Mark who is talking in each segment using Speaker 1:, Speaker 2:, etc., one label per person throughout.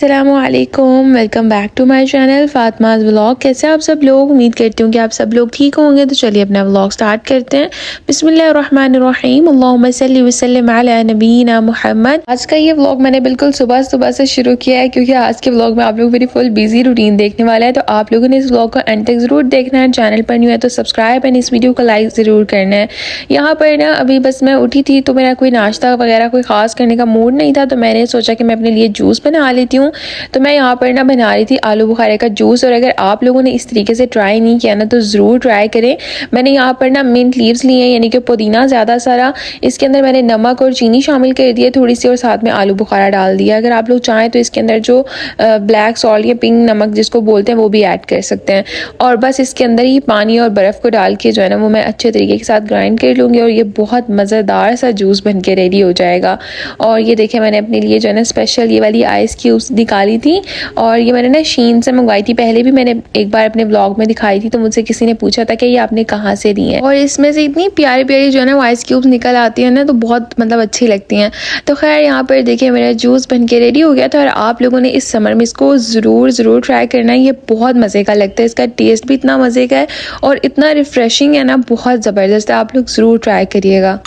Speaker 1: अस्सलामुअलैकुम, welcome back to my channel Fatima's vlog. कैसे आप सब लोग? उम्मीद करती हूँ कि आप सब लोग ठीक होंगे। तो चलिए अपना व्लॉग स्टार्ट करते हैं। बिस्मिल्लाहिर्रहमानिर्रहीम, अल्लाहुम्मा सल्ली वसल्लिम अला नबीना मुहम्मद। आज का ये व्लॉग मैंने बिल्कुल सुबह सुबह से शुरू किया है, क्योंकि आज के व्लॉग में आप लोग मेरी फुल बिजी रूटीन देखने वाला है। तो आप लोगों ने इस व्लॉग को एंड तक ज़रूर देखना है। चैनल पर न्यू है तो सब्सक्राइब एंड इस वीडियो को लाइक ज़रूर करना है। यहाँ पर ना अभी बस मैं उठी थी, तो मेरा कोई नाश्ता वगैरह कोई ख़ास करने का मूड नहीं था, तो मैंने सोचा कि मैं अपने लिए जूस बना लेती हूँ। तो मैं यहाँ पर ना बना रही थी आलू बुखारे का जूस। और अगर आप लोगों ने इस तरीके से ट्राई नहीं किया ना तो ज़रूर ट्राई करें। मैंने यहाँ पर ना मिंट लीव्स लिए हैं, यानी कि पुदीना ज़्यादा सारा। इसके अंदर मैंने नमक और चीनी शामिल कर दिया थोड़ी सी, और साथ में आलू बुखारा डाल दिया। अगर आप लोग चाहें तो इसके अंदर जो ब्लैक सॉल्ट या पिंक नमक जिसको बोलते हैं वो भी ऐड कर सकते हैं। और बस इसके अंदर ही पानी और बर्फ़ को डाल के जो है ना वो मैं अच्छे तरीके के साथ ग्राइंड कर लूँगी, और ये बहुत मज़ेदार सा जूस बन के रेडी हो जाएगा। और ये देखें, मैंने अपने लिए जो है ना स्पेशल ये वाली आइस क्यूब्स निकाली थी, और ये मैंने ना शीन से मंगवाई थी। पहले भी मैंने एक बार अपने ब्लॉग में दिखाई थी, तो मुझसे किसी ने पूछा था कि ये आपने कहाँ से दी है। और इसमें से इतनी प्यारी प्यारी जो है ना वो आइस क्यूब्स निकल आती है ना, तो बहुत मतलब अच्छी लगती हैं। तो खैर यहाँ पर देखिए मेरा जूस बन के रेडी हो गया था। और आप लोगों ने इस समर में इसको ज़रूर ट्राई करना है। ये बहुत मज़े का लगता है, इसका टेस्ट भी इतना मज़े का है और इतना रिफ़्रेशिंग है ना, बहुत ज़बरदस्त है। आप लोग ज़रूर ट्राई करिएगा।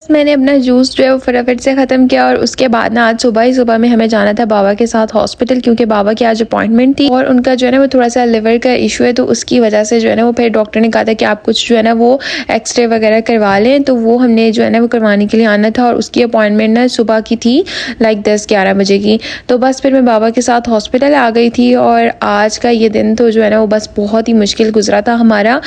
Speaker 1: मैंने अपना जूस जो है वो फटाफट से ख़त्म किया, और उसके बाद ना आज सुबह ही सुबह में हमें जाना था बाबा के साथ हॉस्पिटल, क्योंकि बाबा की आज अपॉइंटमेंट थी और उनका जो है ना वो थोड़ा सा लिवर का इशू है। तो उसकी वजह से जो है ना वो फिर डॉक्टर ने कहा था कि आप कुछ जो है ना वो एक्सरे वगैरह करवा लें। तो वो हमने जो है ना वो करवाने के लिए आना था, और उसकी अपॉइंटमेंट ना सुबह की थी, लाइक 10-11 बजे की। तो बस फिर मैं बाबा के साथ हॉस्पिटल आ गई थी। और आज का ये दिन तो जो है ना वो बस बहुत ही मुश्किल गुजरा था हमारा।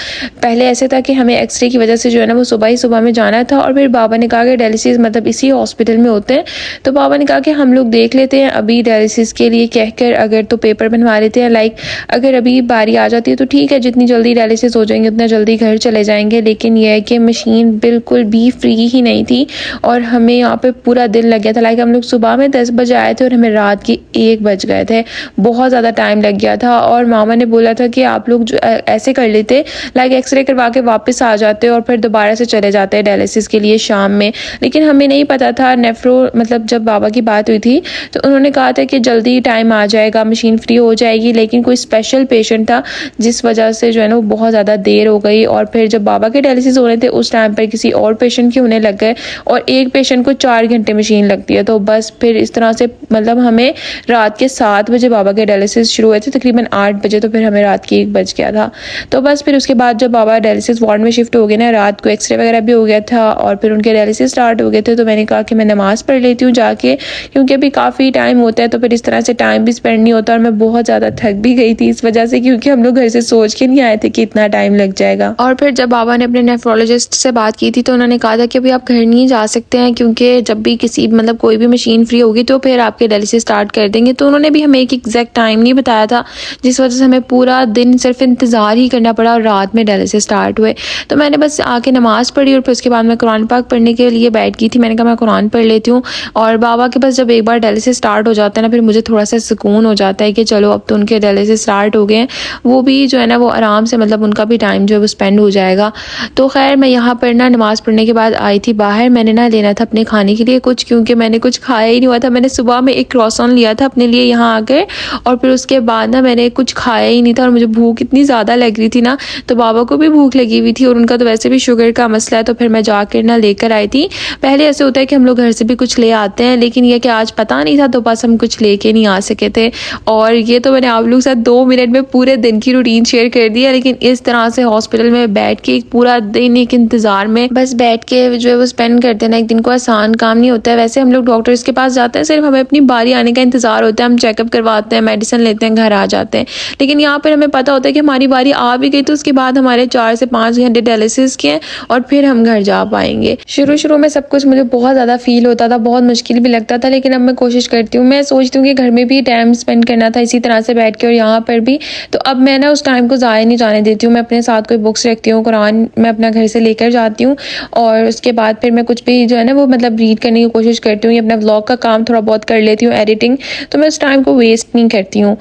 Speaker 1: पहले ऐसे था कि हमें एक्सरे की वजह से जो है ना वो सुबह ही सुबह में जाना था, और फिर बाबा ने कहा कि डायलिसिस मतलब इसी हॉस्पिटल में होते हैं। तो बाबा ने कहा कि हम लोग देख लेते हैं अभी डायलिसिस के लिए कहकर, अगर तो पेपर बनवा लेते हैं, लाइक अगर अभी बारी आ जाती है तो ठीक है, जितनी जल्दी डायलिसिस हो जाएंगे उतना जल्दी घर चले जाएंगे। लेकिन यह है कि मशीन बिल्कुल भी फ्री ही नहीं थी, और हमें यहाँ पे पूरा दिन लग गया था। लाइक हम लोग सुबह में 10 बजे आए थे और हमें रात के 1 बज गए थे। बहुत ज़्यादा टाइम लग गया था। और मामा ने बोला था कि आप लोग जो ऐसे कर लेते, लाइक एक्सरे करवा के वापस आ जाते और फिर दोबारा से चले जाते हैं डायलिसिस के लिए शाम में। लेकिन हमें नहीं पता था। नेफ्रो मतलब जब बाबा की बात हुई थी तो उन्होंने कहा था कि जल्दी टाइम आ जाएगा, मशीन फ्री हो जाएगी। लेकिन कोई स्पेशल पेशेंट था जिस वजह से जो है ना वो बहुत ज़्यादा देर हो गई। और फिर जब बाबा के डायलिसिस हो रहे थे उस टाइम पर किसी और पेशेंट के होने लग गए, और एक पेशेंट को 4 घंटे मशीन लगती है। तो बस फिर इस तरह से मतलब हमें रात के 7 बजे बाबा के डायलिसिस शुरू हुए थे, तकरीबन 8 बजे, तो फिर हमें रात की 1 बज गया था। तो बस फिर उसके बाद जब बाबा डायलिसिस वार्ड में शिफ्ट हो गए ना, रात को एक्सरे वगैरह भी हो गया था, और फिर उनके डायलिसिस स्टार्ट हो गए थे। तो मैंने कहा कि मैं नमाज़ पढ़ लेती हूँ जाके, क्योंकि अभी काफ़ी टाइम होता है, तो फिर इस तरह से टाइम भी स्पेंड नहीं होता। और मैं बहुत ज़्यादा थक भी गई थी इस वजह से, क्योंकि हम लोग घर से सोच के नहीं आए थे कि इतना टाइम लग जाएगा। और फिर जब बाबा ने अपने नेफ्रोलॉजिस्ट से बात की थी तो उन्होंने कहा था कि अभी आप घर नहीं जा सकते हैं, क्योंकि जब भी किसी मतलब कोई भी मशीन फ्री होगी तो फिर आपके डायलिसिस स्टार्ट कर देंगे। तो उन्होंने भी हमें एक एग्जैक्ट टाइम नहीं बताया था, जिस वजह से हमें पूरा दिन सिर्फ इंतज़ार ही करना पड़ा, और रात में डायलिसिस स्टार्ट हुए। तो मैंने बस आके नमाज़ पढ़ी, और फिर उसके बाद मैं कुरान पाक पढ़ने के लिए बैठ गई थी। मैंने कहा मैं कुरान पढ़ लेती हूँ। और बाबा के पास जब एक बार डायलिसिस स्टार्ट हो जाता है ना, फिर मुझे थोड़ा सा सुकून हो जाता है कि चलो अब तो उनके डायलिसिस स्टार्ट हो गए हैं, वो भी जो है ना वो आराम से मतलब उनका भी टाइम जो है वो स्पेंड हो जाएगा। तो खैर मैं यहाँ पर ना नमाज़ पढ़ने के बाद आई थी बाहर। मैंने ना लेना था अपने खाने के लिए कुछ, क्योंकि मैंने कुछ खाया ही नहीं हुआ था। मैंने सुबह में एक क्रॉसन लिया था अपने लिए यहाँ आकर, और फिर उसके बाद ना मैंने कुछ खाया ही नहीं था, और मुझे भूख इतनी ज़्यादा लग रही थी ना, तो बाबा को भी भूख लगी हुई थी, और उनका तो वैसे भी शुगर का मसला है। तो फिर मैं जाकर ना लेकर आई थी। पहले ऐसे होता है कि हम लोग घर से भी कुछ ले आते हैं, लेकिन ये कि आज पता नहीं था तो बस हम कुछ लेके नहीं आ सके थे। और ये तो मैंने आप लोग के साथ 2 मिनट में पूरे दिन की रूटीन शेयर कर दी है। लेकिन इस तरह से हॉस्पिटल में बैठ के एक पूरा दिन एक इंतज़ार में बस बैठ के जो है वो स्पेंड करते ना, एक दिन को आसान काम नहीं होता है। वैसे हम लोग डॉक्टर्स के पास जाते हैं, सिर्फ हमें अपनी बारी आने का इंतज़ार होता है, हम चेकअप करवाते हैं, मेडिसिन लेते हैं, घर आ जाते हैं। लेकिन यहाँ पर हमें पता होता है कि हमारी बारी आ भी गई, तो उसके बाद हमारे 4 से 5 घंटे डायलिसिस के हैं, और फिर हम घर जा पाएंगे। शुरू में सब कुछ मुझे बहुत ज़्यादा फील होता था, बहुत मुश्किल भी लगता था, लेकिन अब मैं कोशिश करती हूँ। मैं सोचती हूँ कि घर में भी टाइम स्पेंड करना था इसी तरह से बैठ के, और यहाँ पर भी। तो अब मैं ना उस टाइम को ज़ाया नहीं जाने देती हूँ। मैं अपने साथ कोई बुक्स रखती हूँ, कुरान मैं अपना घर से लेकर जाती हूँ, और उसके बाद फिर मैं कुछ भी जो है ना वो मतलब रीड करने की कोशिश करती हूँ, या अपना व्लॉग का काम थोड़ा बहुत कर लेती हूँ, एडिटिंग। तो मैं उस टाइम को वेस्ट नहीं करती हूँ।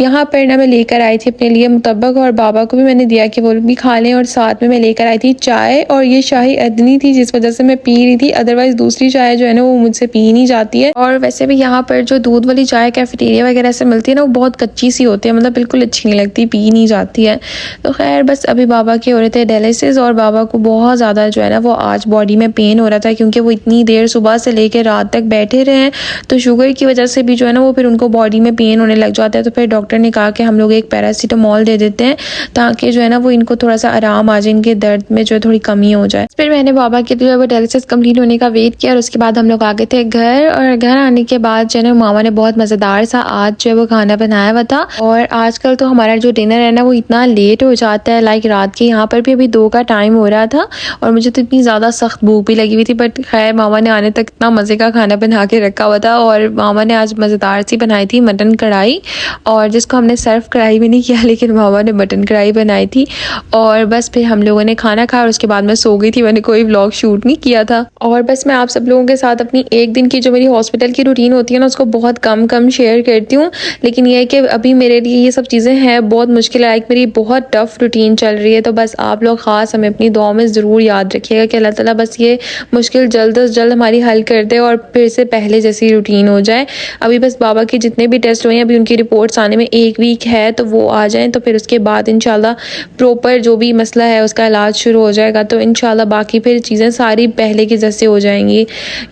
Speaker 1: यहाँ पर ना मैं लेकर आई थी अपने लिए मुतब्बक, और बाबा को भी मैंने दिया कि वो भी खा लें। और साथ में मैं लेकर आई थी चाय, और ये शाही अदनी थी, जिस वजह से मैं मैं पी रही थी, अदरवाइज दूसरी चाय जो है ना वो मुझसे पी नहीं जाती है। और वैसे भी यहाँ पर जो दूध वाली चाय कैफेटेरिया वगैरह से मिलती है ना वो बहुत कच्ची सी होती है, मतलब बिल्कुल अच्छी नहीं लगती, पी नहीं जाती है। तो खैर बस अभी बाबा के हो रहे थे डायलिसिस और बाबा को बहुत ज़्यादा जो है ना वो आज बॉडी में पेन हो रहा था, क्योंकि वो इतनी देर सुबह से लेकर रात तक बैठे रहे हैं, तो शुगर की वजह से भी जो है ना वो फिर उनको बॉडी में पेन होने लग जाता है। तो फिर डॉक्टर ने कहा कि हम लोग एक पैरासीटामोल दे देते हैं ताकि जो है ना वो इनको थोड़ा सा आराम आ जाए, इनके दर्द में जो है थोड़ी कमी हो जाए। फिर मैंने बाबा के जो है वो डायलिसिस कंप्लीट होने का वेट किया और उसके बाद हम लोग आ गए थे घर। और घर आने के बाद जो है ना मामा ने बहुत मज़ेदार सा आज जो है वो खाना बनाया हुआ था। और आजकल तो हमारा जो डिनर है ना वो इतना लेट हो जाता है, लाइक रात के यहाँ पर भी अभी 2 का टाइम हो रहा था और मुझे तो इतनी ज़्यादा सख्त भूख भी लगी हुई थी, बट खैर मामा ने आने तक इतना मज़े का खाना बना के रखा हुआ था। और मामा ने आज मज़ेदार सी बनाई थी मटन कढ़ाई, और जिसको हमने सर्व कढ़ाई भी नहीं किया, लेकिन मामा ने मटन कढ़ाई बनाई थी। और बस फिर हम लोगों ने खाना खाया और उसके बाद मैं सो गई थी, मैंने कोई व्लॉग शूट नहीं किया था। और बस मैं आप सब लोगों के साथ अपनी एक दिन की जो मेरी हॉस्पिटल की रूटीन होती है ना उसको बहुत कम शेयर करती हूँ, लेकिन ये है कि अभी मेरे लिए ये सब चीज़ें हैं बहुत मुश्किल है, लाइक मेरी बहुत टफ रूटीन चल रही है। तो बस आप लोग ख़ास हमें अपनी दुआ में ज़रूर याद रखिएगा कि अल्लाह ताला बस ये मुश्किल जल्द से जल्द हमारी हल कर दे और फिर से पहले जैसी रूटीन हो जाए। अभी बस बाबा के जितने भी टेस्ट हुए हैं अभी उनकी रिपोर्ट्स आने में 1 वीक है, तो वो आ जाएँ तो फिर उसके बाद इंशाल्लाह प्रॉपर जो भी मसला है उसका इलाज शुरू हो जाएगा, तो इंशाल्लाह बाकी फिर चीज़ें सारी पहले के जैसे हो जाएंगी।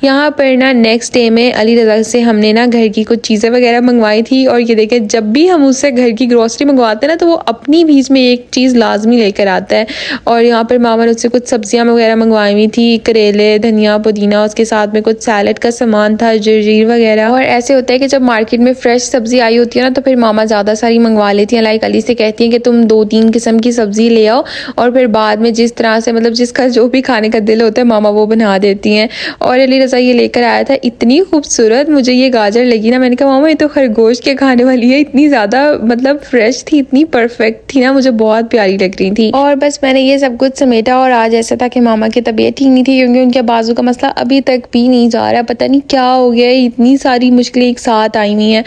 Speaker 1: यहाँ पर ना नेक्स्ट डे में अली रज़ा से हमने ना घर की कुछ चीज़ें वगैरह मंगवाई थी, और ये देखें जब भी हम उससे घर की ग्रॉसरी मंगवाते हैं ना तो वो अपनी बीच में एक चीज़ लाजमी लेकर आता है। और यहाँ पर मामा ने उससे कुछ सब्जियाँ वगैरह मंगवाई हुई थी, करेले, धनिया, पुदीना, उसके साथ में कुछ सैलड का सामान था, जर्जीर वगैरह। और ऐसे होता है कि जब मार्केट में फ्रेश सब्जी आई होती है ना तो फिर मामा ज़्यादा सारी मंगवा लेती हैं, लाइक अली से कहती हैं कि तुम 2-3 किस्म की सब्जी ले आओ, और फिर बाद में जिस तरह से मतलब जिसका जो भी खाने का दिल होता है मामा वो बना देती हैं। और अली रज़ा ये लेकर आया था, इतनी खूबसूरत मुझे ये गाजर लगी ना, मैंने कहा मामा ये तो खरगोश के खाने वाली है, इतनी ज़्यादा मतलब फ्रेश थी, इतनी परफेक्ट थी ना, मुझे बहुत प्यारी लग रही थी। और बस मैंने ये सब कुछ समेटा और आज ऐसा था कि मामा की तबीयत ठीक नहीं थी, क्योंकि उनके बाजू का मसला अभी तक भी नहीं जा रहा, पता नहीं क्या हो गया, इतनी सारी मुश्किलें एक साथ आई हुई हैं।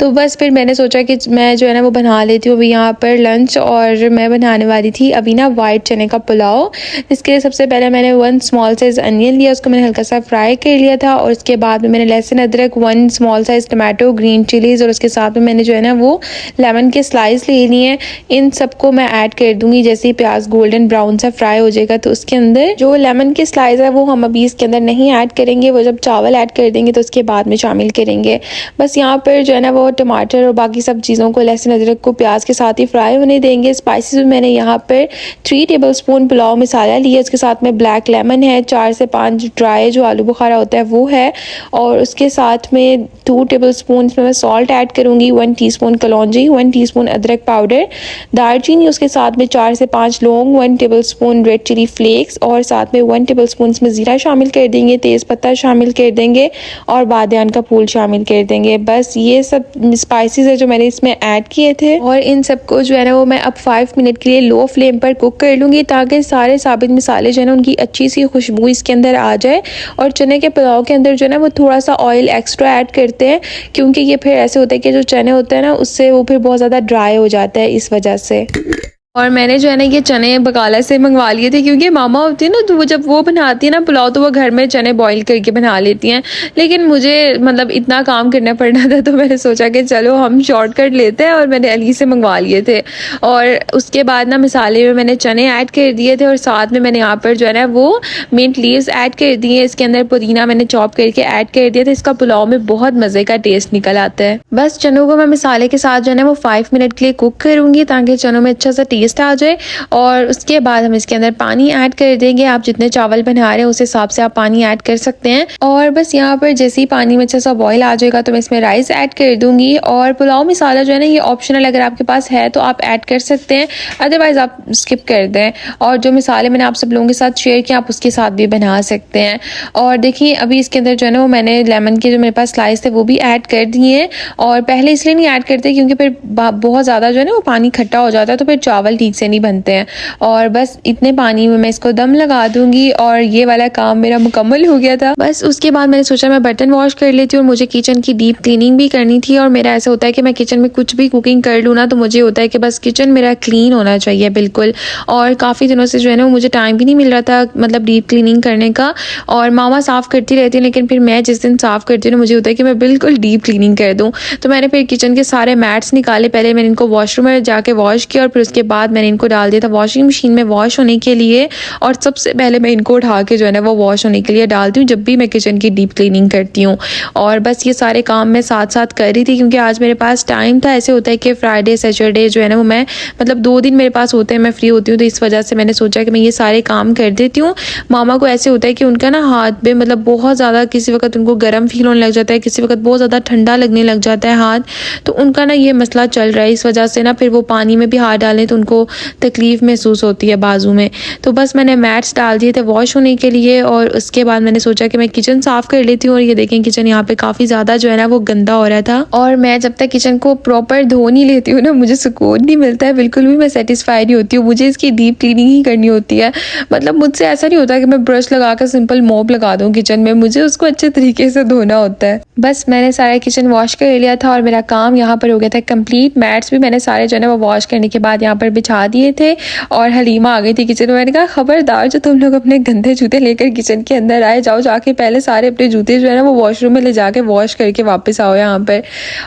Speaker 1: तो बस फिर मैंने सोचा कि मैं जो है ना वो बना लेती हूँ अभी यहाँ पर लंच। और मैं बनाने वाली थी अभी ना वाइट चने का पुलाव। इसके लिए सबसे पहले मैंने 1 स्मॉल साइज़ अनियन लिया, उसको मैंने हल्का सा फ्राई कर लिया था। और उसके बाद में मैंने लहसुन, अदरक, 1 small size tomato, green chillies, और उसके साथ में मैंने जो है ना वो लेमन के स्लाइस ले लिए हैं। इन सबको मैं ऐड कर दूंगी जैसे ही प्याज गोल्डन ब्राउन सा फ्राई हो जाएगा। तो उसके अंदर जो लेमन के स्लाइस है वो हम अभी इसके अंदर नहीं ऐड करेंगे, वो जब चावल ऐड कर देंगे तो उसके बाद में शामिल करेंगे। बस यहाँ पर जो है ना वो टमाटर और बाकी सब चीज़ों को, लहसुन अदरक को प्याज के साथ ही फ्राई होने देंगे। स्पाइसेस में मैंने यहाँ पर 3 टेबलस्पून पुलाव मसाला लिया, उसके साथ में ब्लैक लेमन है, 4 से 5 ड्राई जो आलू बुखारा होता है वो है, और उसके साथ में 2 टेबलस्पून इसमें मैं सॉल्ट ऐड करूँगी, 1 टीस्पून कलौंजी, 1 टीस्पून अदरक पाउडर, दालचीनी, उसके साथ में 4 से 5 लौंग, 1 टेबलस्पून रेड चिली फ्लेक्स, और साथ में 1 टेबलस्पून इसमें ज़ीरा शामिल कर देंगे, तेज़ पत्ता शामिल कर देंगे और बादियान का फूल शामिल कर देंगे। बस ये सब स्पाइसेस है जो मैंने इसमें ऐड किए थे, और इन सबको जो है ना वो मैं अब 5 मिनट के लिए लो फ्लेम पर कुक कर लूँगी ताकि सारे साबित मसाले जो है ना उनकी अच्छी सी खुशबू इसके अंदर आ जाए। और चने के पुलाव के अंदर जो है ना वो थोड़ा सा ऑयल एक्स्ट्रा ऐड करते हैं, क्योंकि ये फिर ऐसे होता है कि जो चने होते हैं ना उससे वो फिर बहुत ज़्यादा ड्राई हो जाता है इस वजह से। और मैंने जो है ना ये चने बकाला से मंगवा लिए थे, क्योंकि मामा होती है ना तो वो जब वो बनाती है ना पुलाव तो वो घर में चने बॉईल करके बना लेती हैं, लेकिन मुझे मतलब इतना काम करना पड़ना था तो मैंने सोचा कि चलो हम शॉर्टकट लेते हैं, और मैंने अली से मंगवा लिए थे। और उसके बाद ना मसाले में मैंने चने ऐड कर दिए थे, और साथ में मैंने यहाँ पर जो है ना वो मिंट लीव्स ऐड कर दिए, इसके अंदर पुदीना मैंने चॉप करके ऐड कर दिया था। इसका पुलाव में बहुत मज़े का टेस्ट निकल आता है। बस चनों को मैं मसाले के साथ जो है ना वो 5 मिनट के लिए कुक करूँगी ताकि चनों में अच्छा सा टेस्ट आ जाए। और उसके बाद हम इसके अंदर पानी ऐड कर देंगे, आप जितने चावल बना रहे हैं उस हिसाब से आप पानी ऐड कर सकते हैं। और बस यहाँ पर जैसे ही पानी में अच्छा सा बॉईल आ जाएगा तो मैं इसमें राइस ऐड कर दूंगी। और पुलाव मसाला जो है ना ये ऑप्शनल, अगर आपके पास है तो आप ऐड कर सकते हैं, अदरवाइज आप स्किप कर दें। और जो मसाले मैंने आप सब लोगों के साथ शेयर किया आप उसके साथ भी बना सकते हैं। और देखिए अभी इसके अंदर जो है ना वो मैंने लेमन के जो मेरे पास स्लाइस थे वो भी ऐड कर दिए हैं, और पहले इसलिए नहीं ऐड करते क्योंकि फिर बहुत ज़्यादा जो है ना वो पानी खट्टा हो जाता है तो फिर चावल चावल ठीक से नहीं बनते हैं। और बस इतने पानी में मैं इसको दम लगा दूंगी और ये वाला काम मेरा मुकम्मल हो गया था। बस उसके बाद मैंने सोचा मैं बर्तन वॉश कर लेती हूँ और मुझे किचन की डीप क्लीनिंग भी करनी थी। और मेरा ऐसा होता है कि मैं किचन में कुछ भी कुकिंग कर लूँ ना तो मुझे होता है कि बस किचन मेरा क्लीन होना चाहिए बिल्कुल। और काफ़ी दिनों से जो है ना मुझे टाइम भी नहीं मिल रहा था मतलब डीप क्लीनिंग करने का। और मामा साफ़ करती रहती है लेकिन फिर मैं जिस दिन साफ़ करती हूँ ना मुझे होता है कि मैं बिल्कुल डीप क्लीनिंग कर दूँ। तो मैंने फिर किचन के सारे मैट्स निकाले, पहले मैंने इनको वॉशरूम में जाके वॉश किया और फिर उसके बाद मैंने इनको डाल दिया था वॉशिंग मशीन में वॉश होने के लिए। और सबसे पहले मैं इनको उठा के जो है ना वो वॉश होने के लिए डालती हूँ जब भी मैं किचन की डीप क्लीनिंग करती हूँ। और बस ये सारे काम मैं साथ साथ कर रही थी क्योंकि आज मेरे पास टाइम था। ऐसे होता है कि फ्राइडे सैटरडे जो है ना वो मैं मतलब 2 दिन मेरे पास होते हैं, मैं फ्री होती हूँ, तो इस वजह से मैंने सोचा कि मैं ये सारे काम कर देती हूँ। मामा को ऐसे होता है कि उनका ना हाथ में मतलब बहुत ज़्यादा किसी वक्त उनको गर्म फील होने लग जाता है, किसी वक्त बहुत ज़्यादा ठंडा लगने लग जाता है हाथ। तो उनका ना ये मसला चल रहा है, इस वजह से ना फिर वो पानी में भी हाथ डालें तो उनको तकलीफ़ महसूस होती है बाजू में। तो बस मैंने मैट्स डाल दिए थे वॉश होने के लिए और उसके बाद मैंने सोचा कि मैं किचन साफ़ कर लेती हूँ। और ये देखें किचन यहाँ पे काफ़ी ज़्यादा जो है ना वो गंदा हो रहा था। और मैं जब तक किचन को प्रॉपर धो नहीं लेती हूँ ना मुझे सुकून नहीं मिलता है, बिल्कुल भी मैं सेटिस्फाई नहीं होती हूँ। मुझे इसकी डीप क्लीनिंग ही करनी होती है। मतलब मुझसे ऐसा नहीं होता कि मैं ब्रश लगा कर सिंपल मॉप लगा दूँ किचन में, मुझे उसको अच्छे तरीके से धोना होता है। बस मैंने सारा किचन वॉश कर लिया था और मेरा काम यहाँ पर हो गया था कंप्लीट। मैट्स भी मैंने सारे जो है ना वो वॉश करने के बाद यहाँ पर बिछा दिए थे। और हलीमा आ गई थी किचन में। मैंने कहा खबरदार जो तुम लोग अपने गंदे जूते लेकर किचन के अंदर आए, जाओ जाके पहले सारे अपने जूते जो है ना वो वॉशरूम में ले जाके वॉश करके वापस आओ यहाँ पर।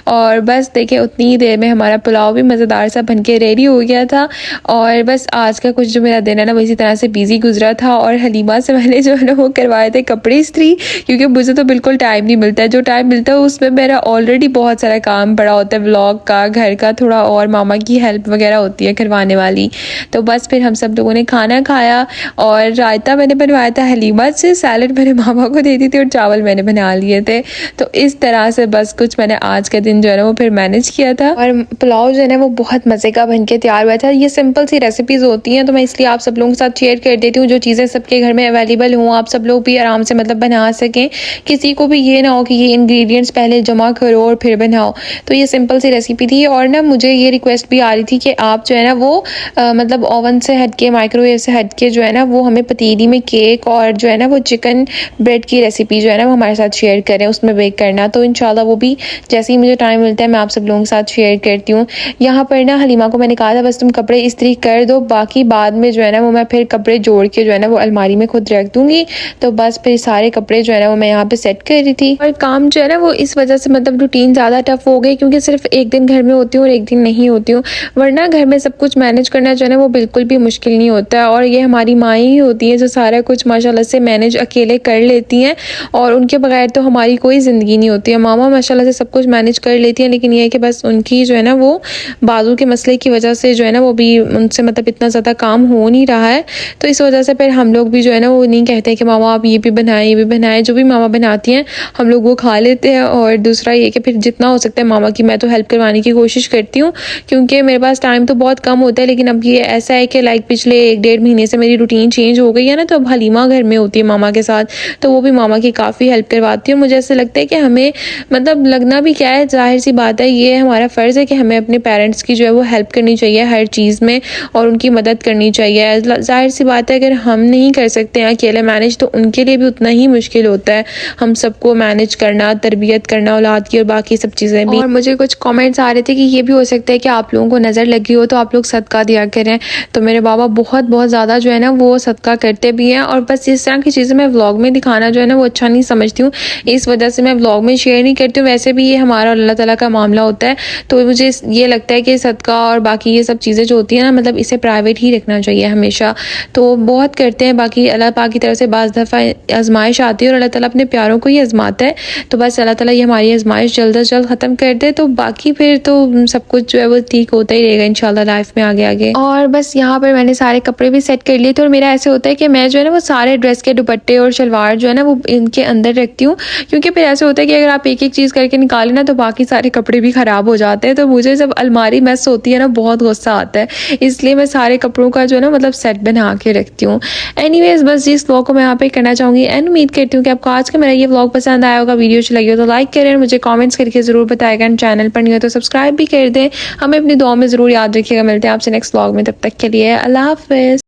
Speaker 1: और बस देखिए उतनी ही देर में हमारा पुलाव भी मज़ेदार सा बन के रेडी हो गया था। और बस आज का कुछ जो मेरा दिन है ना वो इसी तरह से बिजी गुजरा था। और हलीमा से मैंने जो है ना वो करवाए थे कपड़े इस्त्री, क्योंकि मुझे तो बिल्कुल टाइम नहीं मिलता है। जो टाइम मिलता है उसमें मेरा ऑलरेडी बहुत सारा काम पड़ा होता है, व्लॉग का, घर का, थोड़ा और मामा की हेल्प वगैरह होती है करवाने वाली। तो बस फिर हम सब लोगों ने खाना खाया और रायता मैंने बनवाया था हलीमा से, सैलड मैंने मामा को दे दी थी और चावल मैंने बना लिए थे। तो इस तरह से बस कुछ मैंने आज के दिन जो है ना वो फिर मैनेज किया था। और पुलाव जो है ना वो बहुत मज़े का बन के तैयार हुआ था। ये सिंपल सी रेसिपीज़ होती हैं तो मैं इसलिए आप सब लोगों के साथ शेयर कर देती हूँ, जो चीज़ें सबके घर में अवेलेबल हों, आप सब लोग भी आराम से मतलब बना सकें। किसी को भी ये ना हो कि ये इंग्रेडिएंट्स पहले जमा करो और फिर बनाओ। तो ये सिंपल सी रेसिपी थी। और ना मुझे ये रिक्वेस्ट भी आ रही थी कि आप जो है ना वो मतलब ओवन से हट के, माइक्रोवेव से हट के जो है ना वो हमें पतीली में केक और जो है ना वो चिकन ब्रेड की रेसिपी जो है ना वो हमारे साथ शेयर करें, उसमें बेक करना। तो इंशाल्लाह वो भी जैसे ही मुझे टाइम मिलता है मैं आप सब लोगों के साथ शेयर करती हूँ। यहाँ पर ना हलीमा को मैंने कहा था बस तुम कपड़े इस्त्री कर दो, बाकी बाद में जो है ना वो मैं फिर कपड़े जोड़ के जो है ना वो अलमारी में खुद रख दूँगी। तो बस फिर सारे कपड़े जो है ना वो मैं यहाँ पर सेट कर रही थी। और काम जो है ना वो इस वजह से मतलब रूटीन ज़्यादा टफ हो गई क्योंकि सिर्फ एक दिन घर में होती हूँ और एक दिन नहीं होती हूँ। वरना घर में सब कुछ मैनेज करना जो है ना वो बिल्कुल भी मुश्किल नहीं होता है। और ये हमारी माँ ही होती हैं जो सारा कुछ माशाल्लाह से मैनेज अकेले कर लेती हैं और उनके बगैर तो हमारी कोई ज़िंदगी नहीं होती है। मामा माशाल्लाह से सब कुछ मैनेज कर लेती हैं, लेकिन ये है कि बस उनकी जो है ना वो बाजू के मसले की वजह से जो है ना वो भी उनसे मतलब इतना ज़्यादा काम हो नहीं रहा है। तो इस वजह से फिर हम लोग भी जो है ना वो नहीं कहते कि मामा आप ये भी बनाएं ये भी बनाएं, जो भी मामा बनाती हैं हम लोग वो खा लेते हैं। और दूसरा ये कि फिर जितना हो सकता है मामा की मैं तो हेल्प करवाने की कोशिश करती हूँ क्योंकि मेरे पास टाइम तो बहुत कम होता है। लेकिन अब ये ऐसा है कि लाइक पिछले 1-1.5 महीने से मेरी रूटीन चेंज हो गई है ना, तो अब हलीमा घर में होती है मामा के साथ, तो वो भी मामा की काफ़ी हेल्प करवाती है। मुझे ऐसा लगता है कि हमें मतलब लगना भी क्या है, जाहिर सी बात है ये हमारा फ़र्ज़ है कि हमें अपने पेरेंट्स की जो है वो हेल्प करनी चाहिए हर चीज़ में और उनकी मदद करनी चाहिए। जाहिर सी बात है अगर हम नहीं कर सकते हैं अकेले मैनेज तो उनके लिए भी उतना ही मुश्किल होता है हम सबको मैनेज करना, तरबियत करना औलाद की और बाकी सब चीज़ें भी। और मुझे कुछ कमेंट्स आ रहे थे कि ये भी हो सकता है कि आप लोगों को नज़र लगी हो तो आप लोग सदका दिया करें। तो मेरे बाबा बहुत ज़्यादा जो है ना वो सदका करते भी हैं। और बस इस तरह की चीज़ें मैं व्लॉग में दिखाना जो है ना वो अच्छा नहीं समझती हूँ, इस वजह से मैं व्लॉग में शेयर नहीं करती हूँ। वैसे भी ये हमारा अल्लाह ताला का मामला होता है, तो मुझे ये लगता है कि सदका और बाकी ये सब चीज़ें जो होती हैं ना मतलब इसे प्राइवेट ही रखना चाहिए हमेशा। तो बहुत करते हैं, बाकी अल्लाह पाक की तरफ से बाज़ दफ़ा आजमाइश आती है और अल्लाह ताला अपने प्यारों को ही आजमाता है। तो बस अल्लाह ताला ये हमारी आजमाइश जल्द अज जल्द ख़त्म कर दे तो बाकी फिर तो सब कुछ जो है वो ठीक होता ही रहेगा इंशाल्लाह लाइफ में आगे आगे। और बस यहाँ पर मैंने सारे कपड़े भी सेट कर लिए थे और मेरा ऐसे होता है कि मैं जो है ना वो सारे ड्रेस के दुपट्टे और शलवार जो है ना वो इनके अंदर रखती हूँ, क्योंकि फिर ऐसे होता है कि अगर आप एक एक चीज़ करके निकालें ना तो बाकी सारे कपड़े भी ख़राब हो जाते हैं। तो मुझे जब अलमारी मैस होती है ना बहुत गुस्सा आता है, इसलिए मैं सारे कपड़ों का जो है ना मतलब सेट बना के रखती हूँ। एनीवेज बस जिस व्लॉग को मैं यहाँ पे करना चाहूँगी एंड उम्मीद करती हूँ कि आपको आज का मेरा ये व्लॉग पसंद आया होगा। वीडियो अच्छी लगी हो तो लाइक करें, मुझे कमेंट्स करके ज़रूर बताएगा, चैनल पर नहीं हो तो सब्सक्राइब भी कर दें। हमें अपनी दुआ में ज़रूर याद रखिएगा। मिलते हैं आपसे नेक्स्ट व्लॉग में, तब तक के लिए अल्लाह हाफिज़।